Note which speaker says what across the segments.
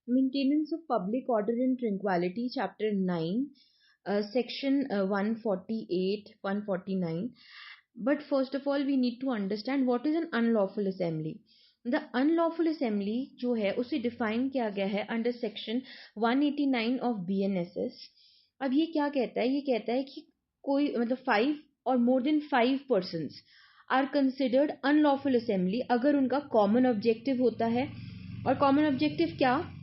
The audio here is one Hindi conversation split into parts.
Speaker 1: Maintenance of public order and tranquility, chapter 9, section 148, 149. But first of all, we need to understand what is an unlawful assembly. The unlawful assembly जो है उसे डिफाइन किया गया है अंडर सेक्शन 189 ऑफ BNSS. अब ये क्या कहता है? ये कहता है कि कोई मतलब 5 और more than 5 persons are considered unlawful assembly अगर उनका कॉमन ऑब्जेक्टिव होता है. और कॉमन ऑब्जेक्टिव क्या?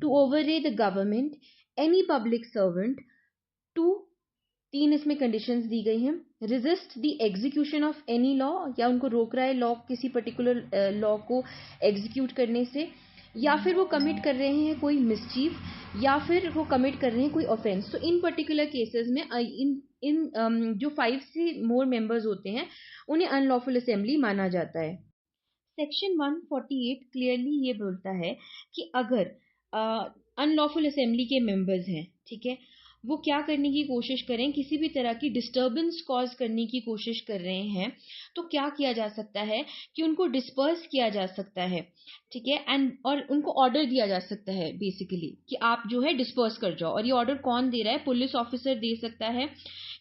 Speaker 1: To overawe the government, any public servant, two, 3 इसमें कंडीशंस दी गई हैं. Resist the execution of any law, या उनको रोक रहा है लॉ, किसी पर्टिकुलर लॉ को एग्जीक्यूट करने से, या फिर वो कमिट कर रहे हैं कोई मिसचीफ, या फिर वो कमिट कर रहे हैं कोई ऑफेंस. तो इन पर्टिकुलर केसेस में इन जो 5 से मोर मेंबर्स होते हैं उन्हें अनलॉफुल असेंबली माना जाता है. सेक्शन 148 क्लियरली ये बोलता है कि अगर अनलॉफुल असेंबली के मेंबर्स हैं, ठीक है, वो क्या करने की कोशिश करें, किसी भी तरह की डिस्टर्बेंस कॉज करने की कोशिश कर रहे हैं, तो क्या किया जा सकता है कि उनको डिस्पर्स किया जा सकता है, ठीक है, एंड और उनको ऑर्डर दिया जा सकता है बेसिकली कि आप जो है डिस्पर्स कर जाओ. और ये ऑर्डर कौन दे रहा है? पुलिस ऑफिसर दे सकता है,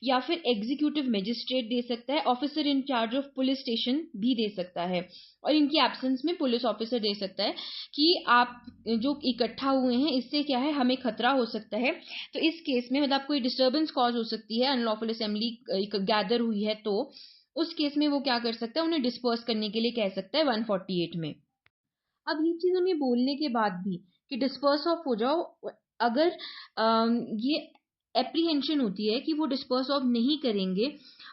Speaker 1: या फिर एग्जीक्यूटिव मजिस्ट्रेट दे सकता है, officer in charge of police station भी दे सकता है, और इनकी एब्सेंस में पुलिस ऑफिसर दे सकता है कि आप जो इकट्ठा हुए हैं इससे क्या है, हमें खतरा हो सकता है. तो इस केस में मतलब कोई डिस्टर्बेंस कॉज हो सकती है, अनलॉफुल असेंबली गैदर हुई है, तो उस केस में वो क्या कर सकता है, उन्हें डिस्पर्स करने के लिए कह सकता है 148 में. अब ये चीज उन्हें बोलने के बाद भी कि डिस्पर्स ऑफ हो जाओ, अगर ये एप्रीहेंशन होती है कि वो डिस्पर्स ऑफ नहीं करेंगे,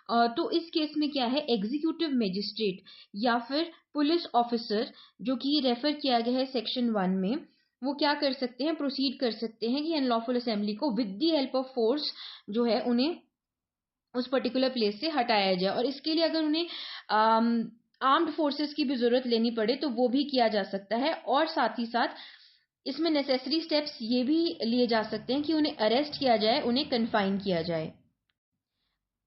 Speaker 1: तो इस केस में क्या है, एग्जीक्यूटिव मजिस्ट्रेट या फिर पुलिस ऑफिसर जो कि रेफर किया गया है सेक्शन 1 में, वो क्या कर सकते हैं, प्रोसीड कर सकते हैं कि अनलॉफुल असेंबली को with the help of force जो है उन्हें उस पर्टिकुलर प्लेस से हटाया जाए. और इसके लिए अगर उन्हें आर्म्ड फोर्सेस की भी जरूरत लेनी पड़े तो वो भी किया जा सकता है. और साथ ही साथ इसमें नेसेसरी स्टेप्स ये भी लिए जा सकते हैं कि उन्हें अरेस्ट किया जाए, उन्हें कन्फाइन किया जाए.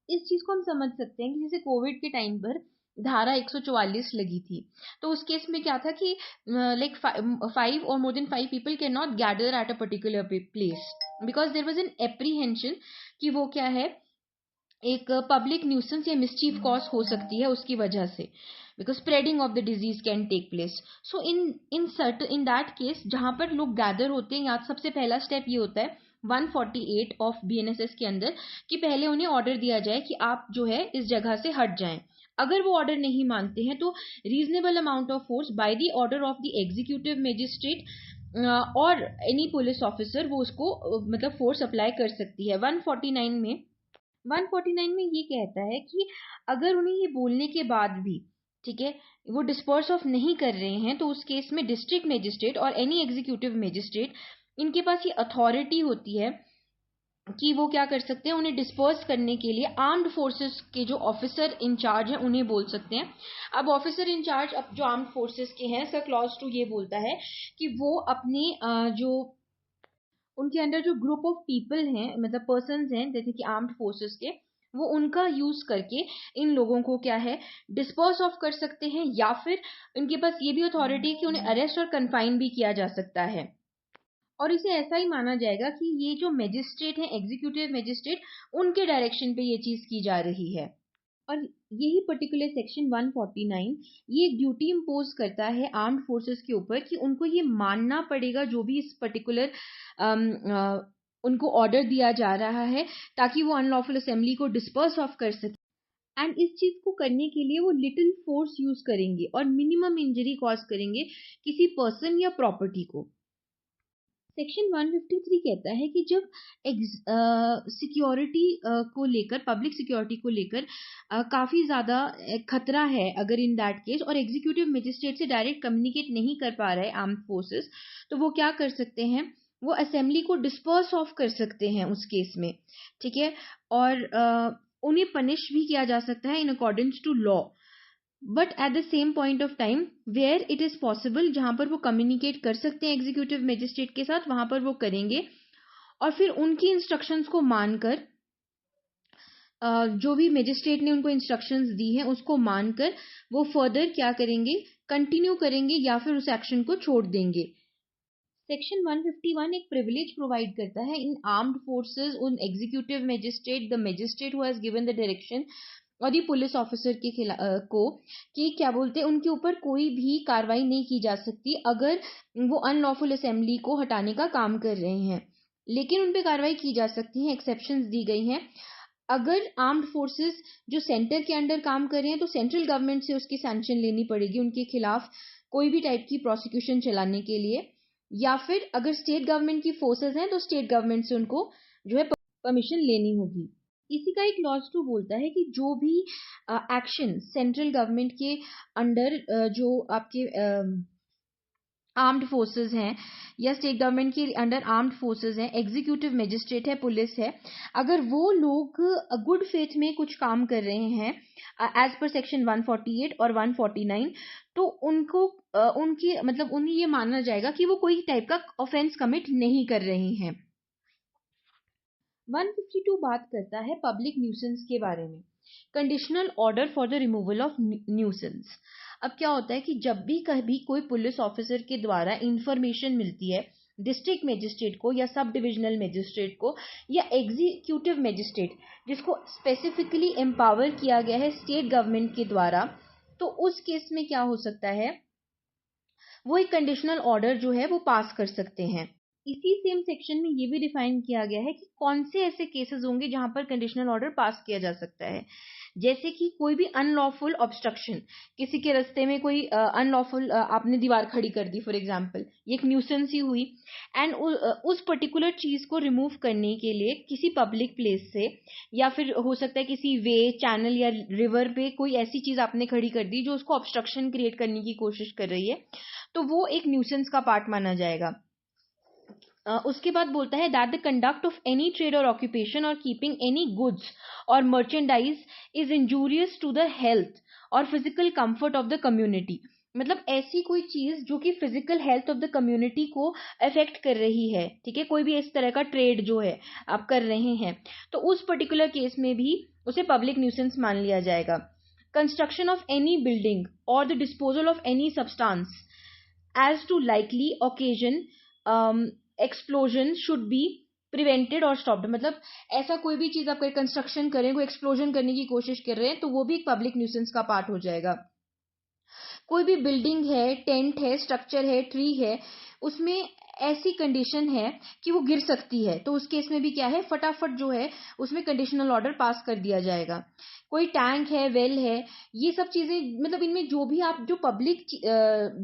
Speaker 1: इस चीज को हम समझ सकते हैं कि जैसे कोविड के टाइम पर धारा 144 लगी थी, तो उस केस में क्या था कि लाइक 5 और more than 5 people can not gather at a particular place because there was an apprehension कि वो क्या है, एक पब्लिक न्यूसेंस या मिसचीफ कॉज हो सकती है उसकी वजह से, because spreading of the disease can take place. So in that case जहां पर लोग गैदर होते हैं, यहाँ सबसे पहला स्टेप ये होता है 148 ऑफ BNSS के अंदर कि पहले उन्हें ऑर्डर दिया जाए कि आप जो है इस जगह से हट जाएं. अगर वो ऑर्डर नहीं मानते हैं तो reasonable amount of force by the order of the executive magistrate और एनी पुलिस ऑफिसर वो उसको मतलब फोर्स अप्लाई कर सकती है. 149 में ये कहता है कि अगर उन्हें ये बोलने के बाद भी, ठीक है, वो डिस्पर्स ऑफ नहीं कर रहे हैं, तो उस केस में डिस्ट्रिक्ट मजिस्ट्रेट और एनी एग्जीक्यूटिव मजिस्ट्रेट, इनके पास ये अथॉरिटी होती है कि वो क्या कर सकते हैं, उन्हें डिस्पर्स करने के लिए आर्म्ड फोर्सेस के जो ऑफिसर इंचार्ज हैं उन्हें बोल सकते हैं. अब ऑफिसर इंचार्ज अब जो आर्म्ड फोर्सेस के हैं, सर क्लॉज 2 ये बोलता है कि वो अपने जो उनके अंडर जो ग्रुप ऑफ पीपल हैं, मतलब पर्सन्स हैं जैसे कि आर्म्ड फोर्सेस के, वो उनका यूज करके इन लोगों को क्या है, डिस्पर्स ऑफ कर सकते हैं, या फिर इनके पास ये भी अथॉरिटी है कि उन्हें अरेस्ट और कन्फाइन भी किया जा सकता है. और इसे ऐसा ही माना जाएगा कि ये जो मजिस्ट्रेट हैं, एग्जीक्यूटिव मजिस्ट्रेट, उनके डायरेक्शन पे ये चीज की जा रही है. और यही पर्टिकुलर सेक्शन 149 ये एक ड्यूटी इम्पोज करता है आर्म्ड फोर्सेस के ऊपर कि उनको ये मानना पड़ेगा जो भी इस पर्टिकुलर उनको ऑर्डर दिया जा रहा है, ताकि वो अनलॉफुल असेंबली को डिस्पर्स ऑफ कर सके. एंड इस चीज को करने के लिए वो लिटिल फोर्स यूज करेंगे और मिनिमम इंजरी कॉज करेंगे किसी पर्सन या प्रॉपर्टी को. सेक्शन 153 कहता है कि जब सिक्योरिटी को लेकर, पब्लिक सिक्योरिटी को लेकर काफी ज्यादा खतरा है, अगर इन दैट केस और एग्जीक्यूटिव मजिस्ट्रेट से डायरेक्ट कम्युनिकेट नहीं कर पा रहे आर्म्ड फोर्सेस, तो वो क्या कर सकते हैं, वो असेंबली को डिस्पर्स ऑफ कर सकते हैं उस केस में, ठीक है. और उन्हें पनिश भी किया जा सकता है in accordance to law, but at the same point of time where it is possible, जहां पर वो कम्युनिकेट कर सकते हैं एग्जीक्यूटिव मजिस्ट्रेट के साथ, वहां पर वो करेंगे. और फिर उनकी इंस्ट्रक्शंस को मानकर, जो भी मजिस्ट्रेट ने उनको इंस्ट्रक्शंस दी हैं उसको मानकर वो फर्दर क्या करेंगे, कंटिन्यू करेंगे या फिर उस एक्शन को छोड़ देंगे. सेक्शन 151 एक प्रिविलेज प्रोवाइड करता है इन आर्म्ड फोर्सेस, उन executive magistrate, the magistrate who has given the direction और ये पुलिस ऑफिसर के खिलाफ को कि क्या बोलते हैं उनके ऊपर कोई भी कार्रवाई नहीं की जा सकती अगर वो अनलॉफुल असेंबली को हटाने का काम कर रहे हैं, लेकिन उन पे कार्रवाई की जा सकती है, एक्सेप्शंस दी गई हैं। अगर आर्म्ड फोर्सेस जो सेंटर के अंडर काम कर रहे हैं तो सेंट्रल गवर्नमेंट से उसकी सैंक्शन लेनी पड़ेगी उनके खिलाफ कोई भी टाइप की प्रोसिक्यूशन चलाने के लिए, या फिर अगर स्टेट गवर्नमेंट की फोर्सेस हैं तो स्टेट गवर्नमेंट से उनको जो है परमिशन लेनी होगी। इसी का एक क्लॉज 2 बोलता है कि जो भी एक्शन सेंट्रल गवर्नमेंट के अंडर जो आपके आर्म्ड फोर्सेस हैं या स्टेट गवर्नमेंट के अंडर आर्म्ड फोर्सेस हैं, एग्जीक्यूटिव मजिस्ट्रेट है, पुलिस है, अगर वो लोग गुड फेथ में कुछ काम कर रहे हैं एज पर सेक्शन 148 और 149 तो उनको उनकी मतलब उन्हें ये माना जाएगा कि वो कोई टाइप का ऑफेंस कमिट नहीं कर रहे हैं। 152 बात करता है पब्लिक न्यूसेंस के बारे में, conditional order for the removal of nuisance. अब क्या होता है कि जब भी कभी कोई पुलिस ऑफिसर के द्वारा इंफॉर्मेशन मिलती है डिस्ट्रिक्ट मजिस्ट्रेट को या सब डिविजनल मजिस्ट्रेट को या एग्जीक्यूटिव मजिस्ट्रेट जिसको स्पेसिफिकली एम्पावर किया गया है स्टेट गवर्नमेंट के द्वारा, तो उस केस में क्या हो सकता है, वो एक कंडीशनल ऑर्डर जो है वो पास कर सकते हैं। इसी सेम सेक्शन में ये भी डिफाइन किया गया है कि कौन से ऐसे केसेस होंगे जहां पर कंडीशनल ऑर्डर पास किया जा सकता है, जैसे कि कोई भी अनलॉफुल ऑब्स्ट्रक्शन, किसी के रास्ते में कोई अनलॉफुल आपने दीवार खड़ी कर दी फॉर एग्जांपल, ये एक न्यूसेंस ही हुई, एंड उस पर्टिकुलर चीज को रिमूव करने के लिए किसी पब्लिक प्लेस से या फिर हो सकता है किसी वे चैनल या रिवर पे कोई ऐसी चीज आपने खड़ी कर दी जो उसको ऑब्स्ट्रक्शन क्रिएट करने की कोशिश कर रही है, तो वो एक न्यूसेंस का पार्ट माना जाएगा। उसके बाद बोलता है that the conduct of any trade or occupation or keeping any goods or merchandise is injurious to the health or physical comfort of the community. मतलब ऐसी कोई चीज जो कि physical health of the community को अफेक्ट कर रही है, ठीक है, कोई भी इस तरह का ट्रेड जो है आप कर रहे हैं, तो उस पर्टिकुलर केस में भी उसे पब्लिक न्यूसेंस मान लिया जाएगा। कंस्ट्रक्शन ऑफ एनी बिल्डिंग और the disposal of any substance as to likely occasion explosion should be prevented और स्टॉप्ड। मतलब ऐसा कोई भी चीज आप कंस्ट्रक्शन करें, कोई एक्सप्लोजन करने की कोशिश कर रहे हैं, तो वो भी एक पब्लिक न्यूसेंस का पार्ट हो जाएगा। कोई भी बिल्डिंग है, टेंट है, स्ट्रक्चर है, ट्री है, उसमें ऐसी कंडीशन है कि वो गिर सकती है, तो उस केस में भी क्या है, फटाफट जो है उसमें कंडीशनल ऑर्डर पास कर दिया जाएगा। कोई टैंक है, वेल है, ये सब चीजें मतलब इनमें जो भी आप जो पब्लिक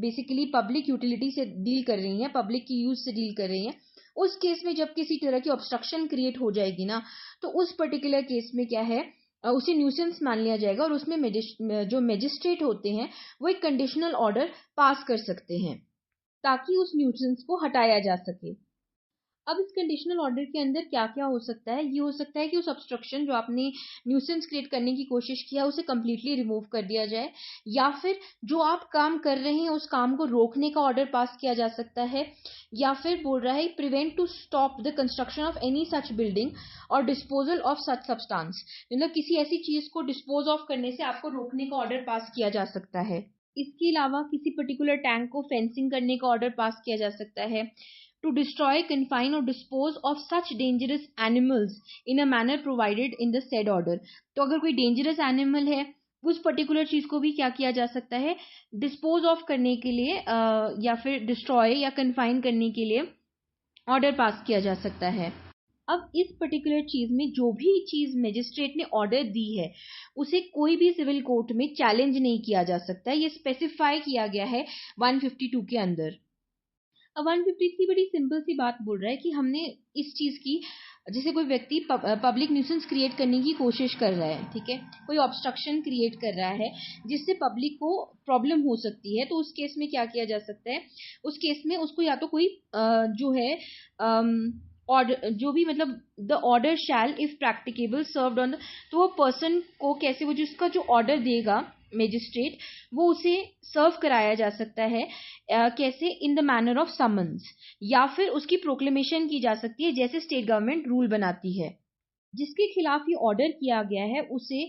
Speaker 1: बेसिकली पब्लिक यूटिलिटी से डील कर रही हैं, पब्लिक की यूज से डील कर रही हैं, उस केस में जब किसी तरह की ऑब्स्ट्रक्शन क्रिएट हो जाएगी ना, तो उस पर्टिकुलर केस में क्या है, उसे न्यूसेंस मान लिया जाएगा और उसमें जो मजिस्ट्रेट होते हैं वो एक कंडीशनल ऑर्डर पास कर सकते हैं ताकि उस न्यूसेंस को हटाया जा सके। अब इस कंडीशनल ऑर्डर के अंदर क्या क्या हो सकता है, ये हो सकता है कि उस ऑब्स्ट्रक्शन जो आपने न्यूसेंस क्रिएट करने की कोशिश किया उसे कंप्लीटली रिमूव कर दिया जाए, या फिर जो आप काम कर रहे हैं उस काम को रोकने का ऑर्डर पास किया जा सकता है, या फिर बोल रहा है prevent to stop the construction of any such building और डिस्पोजल ऑफ सच सब्सटेंस। मतलब किसी ऐसी चीज को डिस्पोज ऑफ करने से आपको रोकने का ऑर्डर पास किया जा सकता है। इसके अलावा किसी पर्टिकुलर टैंक को फेंसिंग करने का ऑर्डर पास किया जा सकता है। टू डिस्ट्रॉय, कन्फाइन और dispose of such dangerous animals in a manner provided in the said order. तो अगर कोई डेंजरस एनिमल है, उस पर्टिकुलर चीज को भी क्या किया जा सकता है, डिस्पोज ऑफ करने के लिए या फिर डिस्ट्रॉय या कन्फाइन करने के लिए ऑर्डर पास किया जा सकता है। अब इस पर्टिकुलर चीज में जो भी चीज मजिस्ट्रेट ने ऑर्डर दी है उसे कोई भी सिविल कोर्ट में चैलेंज नहीं किया जा सकता, ये स्पेसिफाई किया गया है 152 के अंदर। अब 153 बड़ी सिंपल सी बात बोल रहा है कि हमने इस चीज की, जैसे कोई व्यक्ति पब्लिक न्यूसेंस क्रिएट करने की कोशिश कर रहा है, ठीक है, कोई ऑब्स्ट्रक्शन क्रिएट कर रहा है जिससे पब्लिक को प्रॉब्लम हो सकती है, तो उस केस में क्या किया जा सकता है, उस केस में उसको या तो कोई जो है ऑर्डर जो भी मतलब the order shell if practicable served on, तो वो पर्सन को कैसे, वो जिसका जो ऑर्डर देगा मजिस्ट्रेट वो उसे सर्व कराया जा सकता है कैसे, in the manner of summons, या फिर उसकी प्रोक्लेमेशन की जा सकती है जैसे स्टेट गवर्नमेंट रूल बनाती है। जिसके खिलाफ ये ऑर्डर किया गया है उसे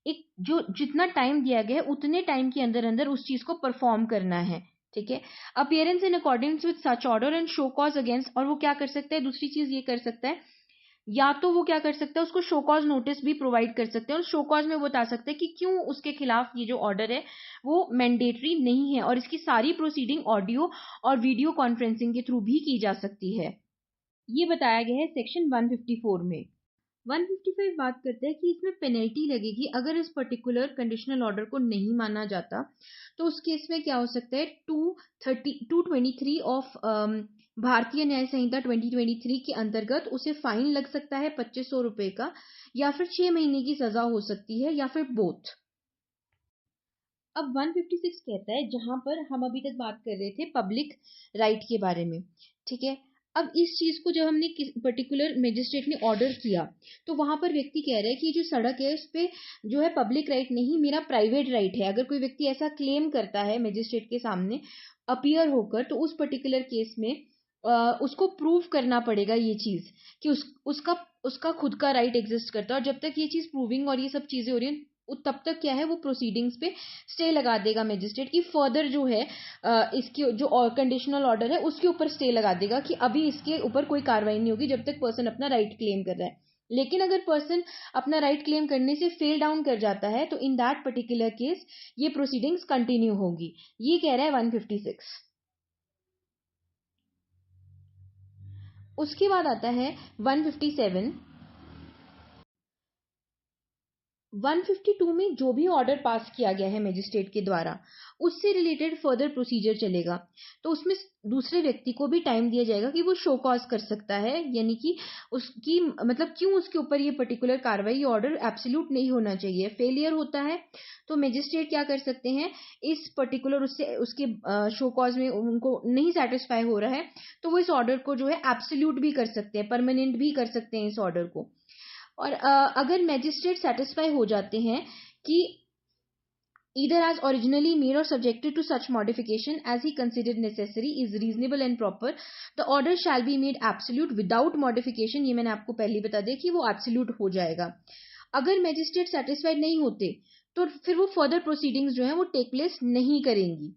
Speaker 1: एक जो जितना टाइम दिया गया है उतने टाइम के अंदर अंदर उस चीज को परफॉर्म करना है, ठीक है, appearance in according with such order and show cause against, और वो क्या कर सकता है, दूसरी चीज ये कर सकता है, या तो वो क्या कर सकता है, उसको शो कॉज नोटिस भी प्रोवाइड कर सकते हैं, और शो कॉज में वो बता सकते हैं कि क्यों उसके खिलाफ ये जो ऑर्डर है वो मैंडेटरी नहीं है, और इसकी सारी प्रोसीडिंग ऑडियो और वीडियो कॉन्फ्रेंसिंग के थ्रू भी की जा सकती है। ये बताया गया है सेक्शन 154 में। 155 बात करते हैं कि इसमें पेनल्टी लगेगी अगर इस पर्टिकुलर कंडीशनल ऑर्डर को नहीं माना जाता। तो उस केस में क्या हो सकता है, 223 ऑफ भारतीय न्याय संहिता 2023 के अंतर्गत उसे फाइन लग सकता है 2500 रुपए का, या फिर 6 महीने की सजा हो सकती है, या फिर बोथ। अब 156 कहता है, जहां पर हम अभी तक बात कर रहे थे पब्लिक राइट के बारे में, ठीक है, अब इस चीज को जब हमने पर्टिकुलर मजिस्ट्रेट ने ऑर्डर किया, तो वहां पर व्यक्ति कह रहा है कि जो सड़क है उस पे जो है पब्लिक राइट नहीं, मेरा प्राइवेट राइट है। अगर कोई व्यक्ति ऐसा क्लेम करता है मजिस्ट्रेट के सामने अपीयर होकर, तो उस पर्टिकुलर केस में उसको प्रूव करना पड़ेगा ये चीज कि उसका खुद का राइट एग्जिस्ट करता है, और जब तक ये चीज प्रूविंग और ये सब चीजें हो रही हैं, तब तक क्या है, वो प्रोसीडिंग्स पे स्टे लगा देगा मजिस्ट्रेट की, फर्दर जो है इसके जो कंडीशनल ऑर्डर है उसके ऊपर स्टे लगा देगा कि अभी इसके ऊपर कोई कार्रवाई नहीं होगी जब तक पर्सन अपना राइट क्लेम कर रहा है। लेकिन अगर पर्सन अपना राइट क्लेम करने से फेल डाउन कर जाता है, तो इन दैट पर्टिकुलर केस ये प्रोसीडिंग्स कंटिन्यू होगी। ये कह रहा है 156। उसके बाद आता है 157। 152 में जो भी ऑर्डर पास किया गया है मजिस्ट्रेट के द्वारा, उससे रिलेटेड फर्दर प्रोसीजर चलेगा। तो उसमें दूसरे व्यक्ति को भी टाइम दिया जाएगा कि वो शो कॉज कर सकता है, यानी कि उसकी मतलब क्यों उसके ऊपर ये पर्टिकुलर कार्रवाई ऑर्डर एब्सोल्यूट नहीं होना चाहिए, फेलियर होता है तो मजिस्ट्रेट क्या कर सकते हैं, इस पर्टिकुलर उससे उसके शो कॉज में उनको नहीं सेटिस्फाई हो रहा है, तो वो इस ऑर्डर को जो है एब्सोल्यूट भी कर सकते हैं, परमानेंट भी कर सकते हैं इस ऑर्डर को। और अगर मैजिस्ट्रेट सेटिस्फाई हो जाते हैं कि either as originally made or subjected to such modification as he considered necessary is reasonable and proper, the order shall be made absolute without modification। ये मैंने आपको पहले बता दिया कि वो absolute हो जाएगा। अगर मैजिस्ट्रेट सेटिस्फाइड नहीं होते, तो फिर वो फर्दर प्रोसीडिंग्स जो है वो टेक प्लेस नहीं करेंगी।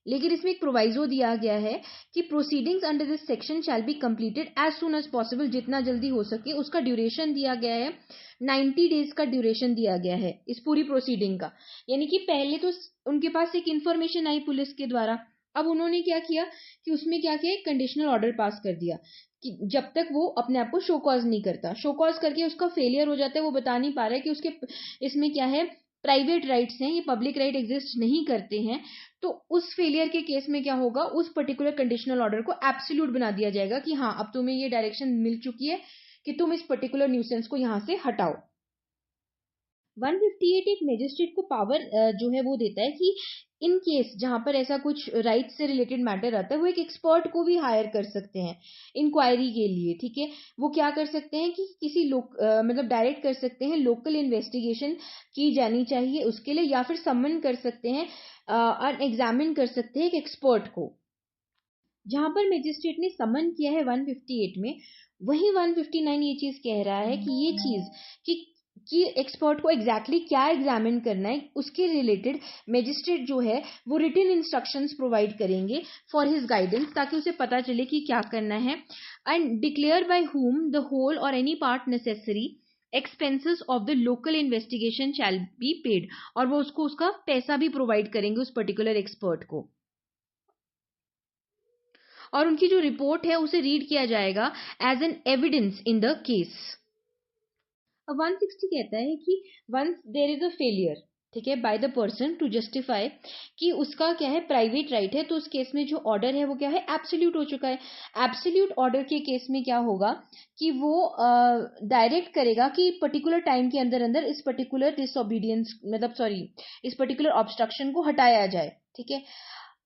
Speaker 1: लेकिन इसमें एक प्रोवाइजो दिया गया है कि proceedings under this section shall be completed as soon as possible, जितना जल्दी हो सके। उसका ड्यूरेशन दिया गया है 90 डेज का ड्यूरेशन दिया गया है इस पूरी प्रोसीडिंग का। यानी कि पहले तो उनके पास एक इंफॉर्मेशन आई पुलिस के द्वारा, अब उन्होंने क्या किया कि उसमें क्या किया, एक कंडीशनल ऑर्डर पास कर दिया कि जब तक वो अपने आप को शो कॉज नहीं करता, शो कॉज करके उसका फेलियर हो जाता है, वो बता नहीं पा रहा है कि उसके इसमें क्या है, प्राइवेट राइट्स हैं, ये पब्लिक राइट एग्जिस्ट नहीं करते हैं। तो उस फेलियर के केस में क्या होगा, उस पर्टिकुलर कंडीशनल ऑर्डर को एब्सोल्यूट बना दिया जाएगा कि हाँ अब तुम्हें ये डायरेक्शन मिल चुकी है कि तुम इस पर्टिकुलर न्यूसेंस को यहां से हटाओ। 158 एक मजिस्ट्रेट को पावर जो है वो देता है कि इन केस जहां पर ऐसा कुछ राइट से रिलेटेड मैटर आता है, वो एक एक्सपर्ट को भी हायर कर सकते हैं इंक्वायरी के लिए। ठीक है, वो क्या कर सकते हैं कि किसी लोग मतलब डायरेक्ट कर सकते हैं, लोकल इन्वेस्टिगेशन की जानी चाहिए उसके लिए, या फिर समन कर सकते हैं और एग्जामिन कर सकते हैं एक एक्सपर्ट को। जहां पर मजिस्ट्रेट ने समन किया है 158 में, वही 159 ये चीज कह रहा है कि ये चीज कि एक्सपर्ट को एग्जैक्टली क्या एग्जामिन करना है, उसके रिलेटेड मजिस्ट्रेट जो है वो रिटन इंस्ट्रक्शंस प्रोवाइड करेंगे फॉर हिज गाइडेंस, ताकि उसे पता चले कि क्या करना है। And declare by whom the whole or any part necessary expenses of the local investigation shall be paid, और वो उसको उसका पैसा भी प्रोवाइड करेंगे उस पर्टिकुलर एक्सपर्ट को, और उनकी जो रिपोर्ट है उसे रीड किया जाएगा as an evidence in the case. अब 160 कहता है कि once there is a failure, ठीक है, by the person to justify कि उसका क्या है, प्राइवेट राइट है, तो उस केस में जो ऑर्डर है वो क्या है, एब्सोल्यूट हो चुका है। एब्सोल्यूट ऑर्डर के केस में क्या होगा कि वो डायरेक्ट करेगा कि पर्टिकुलर टाइम के अंदर अंदर इस पर्टिकुलर डिसओबीडियंस मतलब सॉरी इस पर्टिकुलर ऑब्स्ट्रक्शन को हटाया जाए। ठीक है,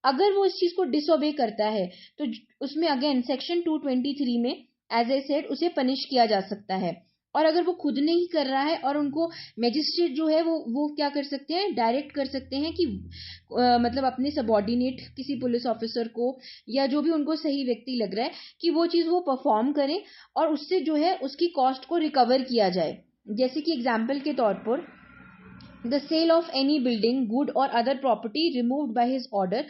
Speaker 1: अगर वो इस चीज को डिसओबे करता है तो उसमें अगेन सेक्शन 223 में एज ए सेड उसे पनिश किया जा सकता है। और अगर वो खुद नहीं कर रहा है और उनको मैजिस्ट्रेट जो है वो क्या कर सकते हैं, डायरेक्ट कर सकते हैं कि मतलब अपने सबॉर्डिनेट किसी पुलिस ऑफिसर को या जो भी उनको सही व्यक्ति लग रहा है कि वो चीज वो परफॉर्म करें और उससे जो है उसकी कॉस्ट को रिकवर किया जाए। जैसे कि एग्जाम्पल के तौर पर the sale of any building, good or other property removed by his order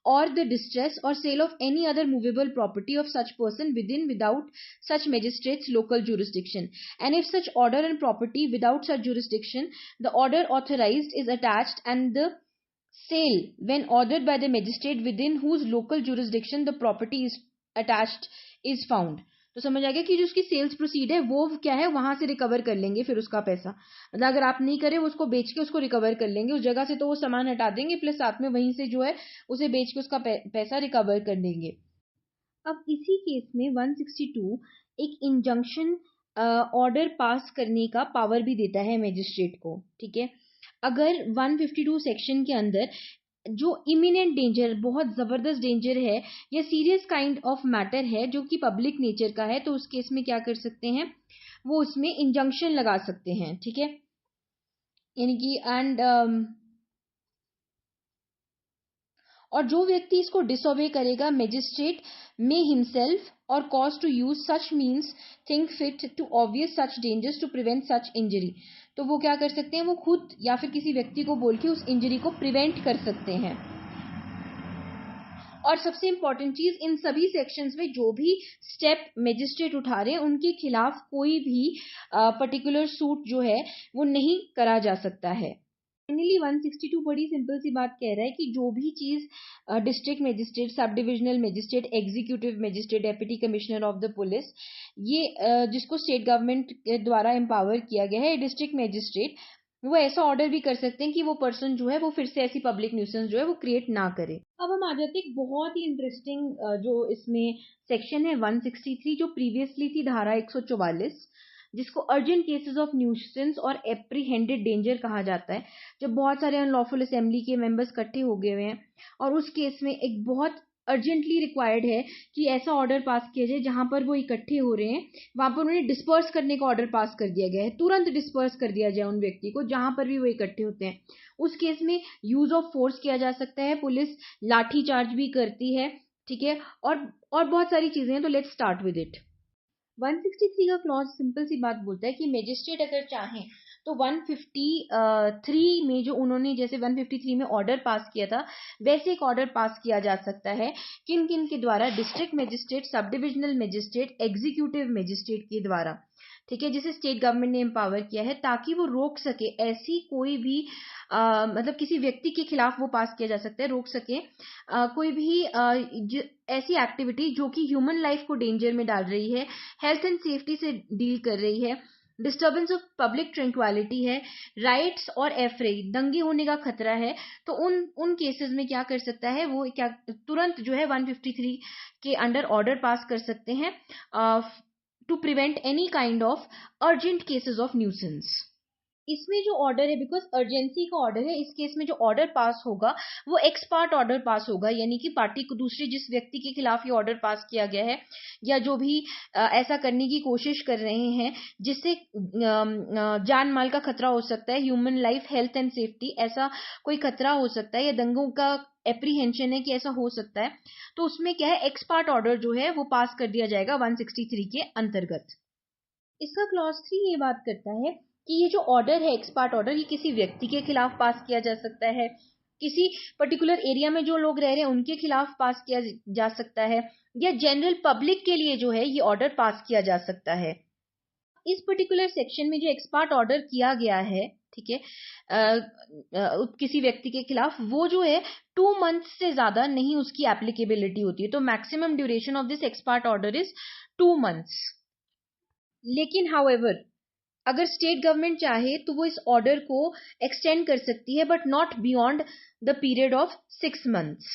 Speaker 1: or the distress or sale of any other movable property of such person within without such magistrate's local jurisdiction, and if such order and property without such jurisdiction the order authorized is attached, and the sale when ordered by the magistrate within whose local jurisdiction the property is attached is found. तो समझ आ गया कि जो उसकी सेल्स प्रोसीड है वो क्या है, वहां से रिकवर कर लेंगे फिर उसका पैसा, मतलब अगर आप नहीं करे वो उसको बेच के उसको रिकवर कर लेंगे उस जगह से, तो वो सामान हटा देंगे प्लस साथ में वहीं से जो है उसे बेच के उसका पैसा रिकवर कर लेंगे। अब इसी केस में 162 एक इंजंक्शन ऑर्डर पास करने का पावर भी देता है मैजिस्ट्रेट को, ठीक है। अगर 152 सेक्शन के अंदर जो इमिनेंट डेंजर, बहुत जबरदस्त डेंजर है या सीरियस काइंड ऑफ मैटर है जो कि पब्लिक नेचर का है, तो उस केस में क्या कर सकते हैं, वो उसमें इंजंक्शन लगा सकते हैं, ठीक है। यानी कि और जो व्यक्ति इसको डिसओबे करेगा मैजिस्ट्रेट मे हिमसेल्फ और cause to use such means think fit to obvious such dangers to prevent such injury, तो वो क्या कर सकते हैं, वो खुद या फिर किसी व्यक्ति को बोल के उस इंजरी को प्रिवेंट कर सकते हैं। और सबसे इंपॉर्टेंट चीज, इन सभी सेक्शंस में जो भी स्टेप मैजिस्ट्रेट उठा रहे हैं उनके खिलाफ कोई भी पर्टिकुलर सूट जो है वो नहीं करा जा सकता है। फाइनली 162 बड़ी सिंपल सी बात कह रहा है कि जो भी चीज district magistrate, sub divisional magistrate, executive magistrate, deputy commissioner of the police, ये जिसको स्टेट गवर्नमेंट के द्वारा एम्पावर किया गया है, डिस्ट्रिक्ट मजिस्ट्रेट वो ऐसा ऑर्डर भी कर सकते हैं कि वो पर्सन जो है वो फिर से ऐसी पब्लिक न्यूसेंस जो है वो क्रिएट ना करे। अब हम आ जाते हैं एक बहुत ही इंटरेस्टिंग जो इसमें सेक्शन है 163, जो प्रीवियसली थी धारा 144, जिसको अर्जेंट केसेस ऑफ न्यूसेंस और एप्रीहेंडेड डेंजर कहा जाता है। जब बहुत सारे अनलॉफुल असेंबली के मेंबर्स इकट्ठे हो गए हुए हैं और उस केस में एक बहुत अर्जेंटली रिक्वायर्ड है कि ऐसा ऑर्डर पास किया जाए जहां पर वो इकट्ठे हो रहे हैं वहां पर उन्हें डिस्पर्स करने का ऑर्डर पास कर दिया गया है, तुरंत डिस्पर्स कर दिया जाए उन व्यक्ति को जहां पर भी वो इकट्ठे होते हैं। उस केस में यूज ऑफ फोर्स किया जा सकता है, पुलिस लाठी चार्ज भी करती है, ठीक है, और बहुत सारी चीजें हैं। तो लेट्स स्टार्ट विद इट। 163 का क्लॉज सिंपल सी बात बोलता है कि मैजिस्ट्रेट अगर चाहें तो 153 में जो उन्होंने जैसे 153 में ऑर्डर पास किया था वैसे एक ऑर्डर पास किया जा सकता है, किन किन के द्वारा, district magistrate, sub divisional magistrate, executive magistrate के द्वारा, ठीक है, जिसे स्टेट गवर्नमेंट ने एम्पावर किया है ताकि वो रोक सके ऐसी कोई भी मतलब किसी व्यक्ति के खिलाफ वो पास किया जा सकता है, रोक सके कोई भी ऐसी एक्टिविटी जो कि ह्यूमन लाइफ को डेंजर में डाल रही है, हेल्थ एंड सेफ्टी से डील कर रही है, डिस्टर्बेंस ऑफ पब्लिक ट्रैंक्विलिटी है, राइट्स और एफरे, दंगे होने का खतरा है, तो उन केसेस में क्या कर सकता है वो, क्या तुरंत जो है 153 के अंडर ऑर्डर पास कर सकते हैं to prevent any kind of urgent cases of nuisance. इसमें जो ऑर्डर है, बिकॉज अर्जेंसी का ऑर्डर है, इस केस में जो ऑर्डर पास होगा वो एक्स पार्ट ऑर्डर पास होगा, यानी कि पार्टी को दूसरी जिस व्यक्ति के खिलाफ ये ऑर्डर पास किया गया है या जो भी ऐसा करने की कोशिश कर रहे हैं जिससे जान माल का खतरा हो सकता है, human life, health and safety, ऐसा कोई खतरा हो सकता है या दंगों का एप्रीहेंशन है कि ऐसा हो सकता है, तो उसमें क्या है, एक्स पार्ट ऑर्डर जो है वो पास कर दिया जाएगा 163 के अंतर्गत। इसका क्लॉज 3 ये बात करता है कि ये जो ऑर्डर है, एक्स पार्ट ऑर्डर, ये किसी व्यक्ति के खिलाफ पास किया जा सकता है, किसी पर्टिकुलर एरिया में जो लोग रह रहे हैं उनके खिलाफ पास किया जा सकता है, या जनरल पब्लिक के लिए जो है ये ऑर्डर पास किया जा सकता है। इस पर्टिकुलर सेक्शन में जो एक्स पार्ट ऑर्डर किया गया है, ठीक है, किसी व्यक्ति के खिलाफ, वो जो है 2 मंथ से ज्यादा नहीं उसकी एप्लीकेबिलिटी होती है, तो maximum duration of this x part order is 2 months. लेकिन हाउएवर अगर स्टेट गवर्नमेंट चाहे तो वो इस ऑर्डर को एक्सटेंड कर सकती है, but not beyond the period of 6 months.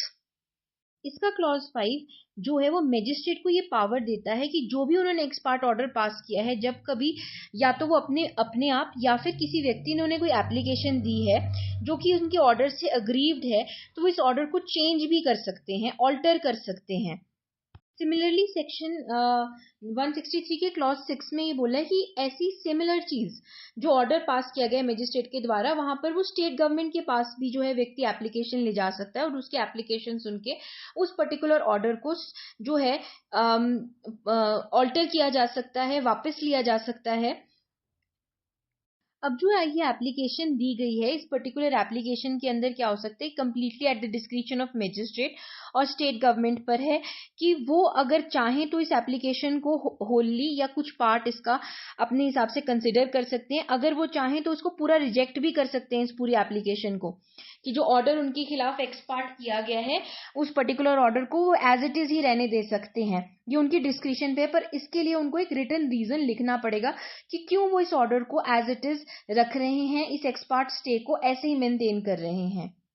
Speaker 1: इसका क्लॉज 5 जो है वो मैजिस्ट्रेट को ये पावर देता है कि जो भी उन्होंने एक्स पार्ट ऑर्डर पास किया है, जब कभी या तो वो अपने आप या फिर किसी व्यक्ति ने उन्हें कोई एप्लीकेशन दी है जो कि उनके ऑर्डर से अग्रीव्ड है, तो वो इस ऑर्डर को चेंज भी कर सकते हैं, ऑल्टर कर सकते हैं। सिमिलरली सेक्शन 163 के क्लॉज 6 में ये बोला है कि ऐसी सिमिलर चीज जो ऑर्डर पास किया गया मैजिस्ट्रेट के द्वारा, वहां पर वो स्टेट गवर्नमेंट के पास भी जो है व्यक्ति एप्लीकेशन ले जा सकता है और उसके एप्लीकेशन सुन के उस पर्टिकुलर ऑर्डर को जो है ऑल्टर किया जा सकता है, वापस लिया जा सकता है। अब जो है ये एप्लीकेशन दी गई है, इस पर्टिकुलर एप्लीकेशन के अंदर क्या हो सकता है, completely at the description of magistrate और स्टेट गवर्नमेंट पर है कि वो अगर चाहें तो इस एप्लीकेशन को होली या कुछ पार्ट इसका अपने हिसाब से कंसिडर कर सकते हैं। अगर वो चाहें तो उसको पूरा रिजेक्ट भी कर सकते हैं इस पूरी एप्लीकेशन को, कि जो ऑर्डर उनके खिलाफ एक्सपार्ट किया गया है उस पर्टिकुलर ऑर्डर को वो एज इट इज ही रहने दे सकते हैं। ये उनकी डिस्क्रिप्शन पे है, पर इसके लिए उनको एक रिटन रीजन लिखना पड़ेगा कि क्यों वो इस ऑर्डर को एज इट इज रख रहे हैं, इस एक्सपार्ट स्टे को ऐसे ही मेंटेन कर रहे हैं।